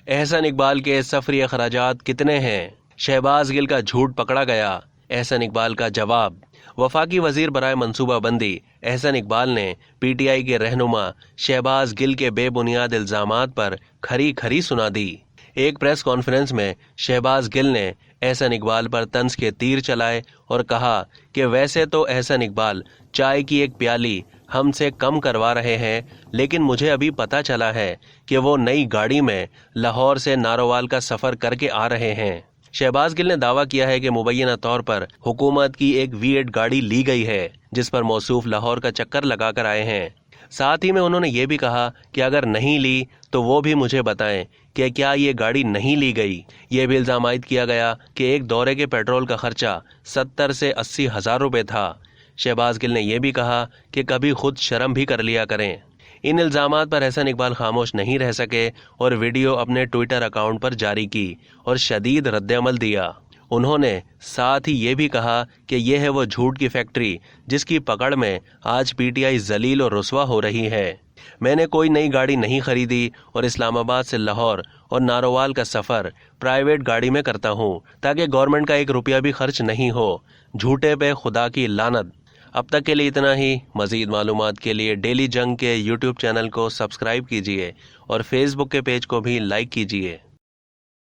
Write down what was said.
احسن اقبال کے سفری اخراجات کتنے ہیں؟ شہباز گل کا جھوٹ پکڑا گیا، احسن اقبال کا جواب۔ وفاقی وزیر برائے منصوبہ بندی احسن اقبال نے پی ٹی آئی کے رہنما شہباز گل کے بے بنیاد الزامات پر کھری کھری سنا دی۔ ایک پریس کانفرنس میں شہباز گل نے احسن اقبال پر طنز کے تیر چلائے اور کہا کہ ویسے تو احسن اقبال چائے کی ایک پیالی ہم سے کم کروا رہے ہیں، لیکن مجھے ابھی پتہ چلا ہے کہ وہ نئی گاڑی میں لاہور سے نارووال کا سفر کر کے آ رہے ہیں۔ شہباز گل نے دعویٰ کیا ہے کہ مبینہ طور پر حکومت کی ایک V8 گاڑی لی گئی ہے جس پر موصوف لاہور کا چکر لگا کر آئے ہیں۔ ساتھ ہی میں انہوں نے یہ بھی کہا کہ اگر نہیں لی تو وہ بھی مجھے بتائیں کہ کیا یہ گاڑی نہیں لی گئی۔ یہ بھی الزام عائد کیا گیا کہ ایک دورے کے پیٹرول کا خرچہ 70 سے 80 ہزار روپے تھا۔ شہباز گل نے یہ بھی کہا کہ کبھی خود شرم بھی کر لیا کریں۔ ان الزامات پر احسن اقبال خاموش نہیں رہ سکے اور ویڈیو اپنے ٹویٹر اکاؤنٹ پر جاری کی اور شدید رد عمل دیا۔ انہوں نے ساتھ ہی یہ بھی کہا کہ یہ ہے وہ جھوٹ کی فیکٹری جس کی پکڑ میں آج پی ٹی آئی ذلیل اور رسوا ہو رہی ہے۔ میں نے کوئی نئی گاڑی نہیں خریدی اور اسلام آباد سے لاہور اور نارووال کا سفر پرائیویٹ گاڑی میں کرتا ہوں تاکہ گورنمنٹ کا ایک روپیہ بھی خرچ نہیں ہو۔ جھوٹے پہ خدا کی لعنت۔ اب تک کے لیے اتنا ہی۔ مزید معلومات کے لیے ڈیلی جنگ کے یوٹیوب چینل کو سبسکرائب کیجیے اور فیس بک کے پیج کو بھی لائک کیجیے۔